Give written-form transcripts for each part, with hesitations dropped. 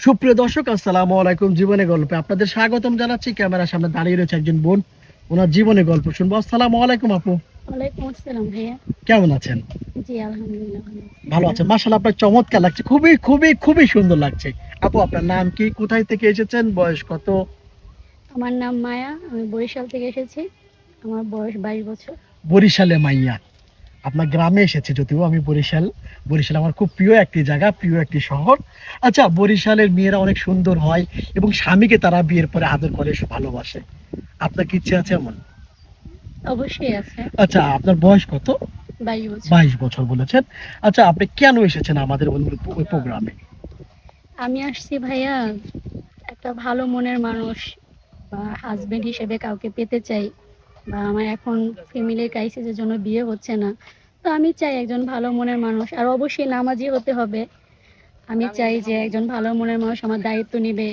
সুপ্রিয় দর্শক, আসসালামু আলাইকুম। জীবনে গল্পে আপনাদের স্বাগতম জানাচ্ছি। ক্যামেরার সামনে দাঁড়িয়ে রয়েছে একজন বোন, ওনার জীবনে গল্প শুনবো। আসসালামু আলাইকুম আপু, ওয়ালাইকুম আসসালাম ভাইয়া। কেমন আছেন? জি আলহামদুলিল্লাহ ভালো আছি। ভালো আছেন? মাশাআল্লাহ, আপনার চমৎকার লাগছে, খুবই খুবই খুবই সুন্দর লাগছে। আপু, আপনার নাম কি, কোথায় থেকে এসেছেন, বয়স কত? আমার নাম মায়া, আমি বরিশাল থেকে এসেছি। আমার বয়স 22 বছর। বরিশালে মাইয়া। আপনার গ্রামে এসেছে, যদিও আমি বরিশাল। বরিশাল আমার খুব প্রিয় একটি জায়গা, প্রিয় একটি শহর। আচ্ছা, বরিশালের মেয়েরা অনেক সুন্দর হয় এবং স্বামীকে তারা বিয়ের পরে আদর করে, ভালোবাসে। আপনার কি ইচ্ছে আছে এমন? অবশ্যই আছে। আচ্ছা, আপনার বয়স কত? 22 বছর। 22 বছর বলেছেন। আচ্ছা, আপনি কেন এসেছেন আমাদের ওই প্রোগ্রামে? আমি আসছি ভাইয়া, একটা ভালো মনের মানুষ বা হাজবেন্ড হিসেবে কাউকে পেতে চাই। বা আমার এখন ফ্যামিলির ক্রাইসিসের জন্য বিয়ে হচ্ছে না, তো আমি চাই একজন ভালো মনের মানুষ, আর অবশ্যই নামাজি হতে হবে। আমি চাই যে একজন ভালো মনের মানুষ আমার দায়িত্ব নিবে।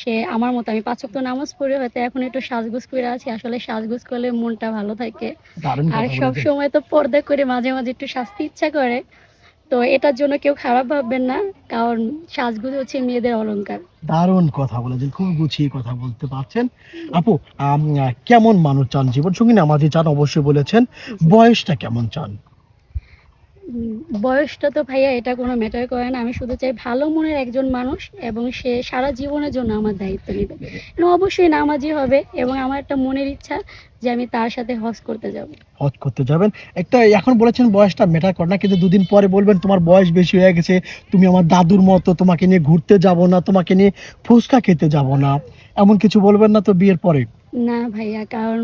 সে আমার মতো, আমি 5 ওয়াক্ত নামাজ পড়ে হয়তো এখন একটু সাজগোজ করে আছি, আসলে সাজগোজ করলে মনটা ভালো থাকে। দারুণ আর কথা সব বলেছেন। সময় তো পর্দা করে মাঝে মাঝে একটু শাস্তি ইচ্ছা করে। তো এটার জন্য কেউ খারাপ ভাববেন না, কারণ সাজগোজ হচ্ছে মেয়েদের অলংকার। দারুণ কথা বলেছেন, খুব গুছিয়ে কথা বলতে পারছেন। আপু, কেমন মানুষ চান জীবন সঙ্গী? নামাজি চান অবশ্যই বলেছেন। বয়সটা কেমন চান? উম, বয়সটা তো ভাইয়া এটা কোনো ম্যাটার করে না, আমি শুধু চাই ভালো মনের একজন মানুষ এবং সে সারা জীবনের জন্য আমার দায়িত্ব নেবে এবং অবশ্যই নামাজি হবে। এবং আমার একটা মনের ইচ্ছা যে আমি তার সাথে হজ করতে যাব। হজ করতে যাবেন? একটা এখন বলেছেন বয়সটা ম্যাটার করে না, কিন্তু দুদিন পরে বলবেন তোমার বয়স বেশি হয়ে গেছে, তুমি আমার দাদুর মতো, তোমাকে নিয়ে ঘুরতে যাব না, তোমাকে নিয়ে ফুচকা খেতে যাব না, এমন কিছু বলবেন না তো বিয়ের পরে? না ভাইয়া, কারণ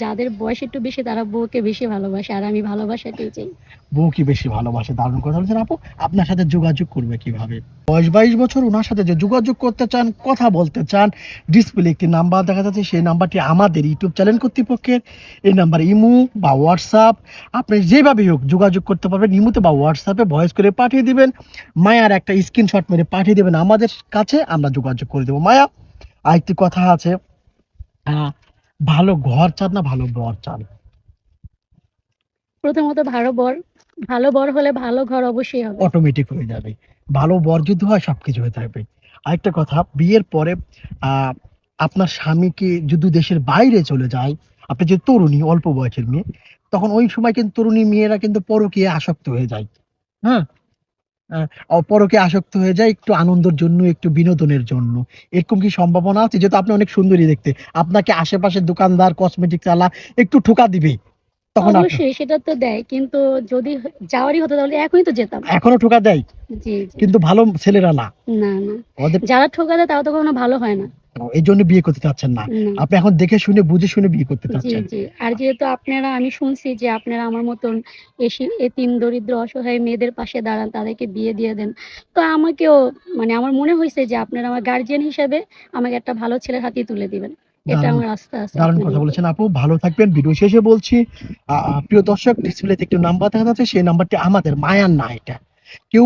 যাদের বয়স একটু বেশি তারা বউকে বেশি ভালোবাসে, আর আমি ভালোবাসাটাই চাই। বউ কি বেশি ভালোবাসে? দারুণ কথা বলছেন আপু। আপনার সাথে যোগাযোগ করবে কিভাবে? বয়স 22 বছর, ওনার সাথে যে যোগাযোগ করতে চান, কথা বলতে চান, ডিসপ্লে একটি নাম্বার দেখা যাচ্ছে, সেই নাম্বারটি আমাদের ইউটিউব চ্যানেল কর্তৃপক্ষের। এই নাম্বার ইমো বা হোয়াটসঅ্যাপ, আপনি যেভাবেই হোক যোগাযোগ করতে পারবেন। ইমোতে বা হোয়াটসঅ্যাপে ভয়েস করে পাঠিয়ে দিবেন, মায়ার একটা স্ক্রিনশট মেরে পাঠিয়ে দেবেন আমাদের কাছে, আমরা যোগাযোগ করে দেবো। মায়া, আরেকটি কথা আছে, ভালো ঘর চান না ভালো বর চান? প্রথমত ভালো বর হলে ভালো ঘর অবশ্যই হবে। অটোমেটিক হয়ে যাবে। ভালো বর যদি হয় সবকিছু হয়ে থাকবে। আরেকটা কথা, বিয়ের পরে আহ, আপনার স্বামীকে যদি দেশের বাইরে চলে যায়, আপনি যে তরুণী, অল্প বয়সের মেয়ে, তখন ওই সময় কিন্তু তরুণী মেয়েরা কিন্তু পরকীয়া আসক্ত হয়ে যায়। হ্যাঁ, পরকীয়া আসক্ত হয়ে যায় একটু আনন্দের জন্য, একটু বিনোদনের জন্য। এরকম কি সম্ভাবনা আছে? যেহেতু আপনি অনেক সুন্দরী দেখতে, আপনাকে আশেপাশের দোকানদার, কসমেটিক চালা একটু ঠোকা দিবে, তখন আপনি? অবশ্যই সেটা তো দেয়, কিন্তু যদি যাওয়ারই হতো তাহলে এখনই তো যেতাম। এখনো ঠোকা দেয়, জি জি। কিন্তু ভালো ছেলেরা না। না না, ওদের যারা ঠোকা দেয় তারা তো কখনো ভালো হয় না। এই জন্য বিয়ে করতে চাচ্ছেন না? না। আপনি এখন দেখে শুনে বুঝে শুনে বিয়ে করতে জি চাচ্ছেন? জি। আর যেহেতু আপনারা, আমি শুনছি যে আপনারা আমার মতন এতিম দরিদ্র অসহায় মেয়েদের পাশে দাঁড়ান, তাদেরকে বিয়ে দিয়ে দেন। তো আমাকেও, আমার মনে হয়েছে যে আপনারা আমার গার্জিয়ান হিসেবে আমাকে একটা ভালো ছেলের হাতেই তুলে দিবেন। এটা দারুণ, আমার আস্থা আছে দারুণ কথা আপনাদের উপর। বলেছেন আপু। ভালো থাকবেন। ভিডিও শেষে বলছি, প্রিয় দর্শক, ডিসপ্লেতে একটু নাম্বার দেখা যাচ্ছে, সেই নাম্বারটি আমাদের, মায়ার না এটা। কেউ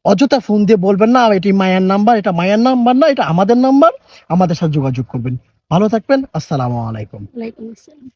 অযথা ফোন দিয়ে বলবেন না এটি মায়ার নাম্বার, এটা মায়ার নাম্বার না, এটা আমাদের নাম্বার। আমাদের সাথে যোগাযোগ করবেন। ভালো থাকবেন। আসসালামু আলাইকুম। ওয়ালাইকুম আসসালাম।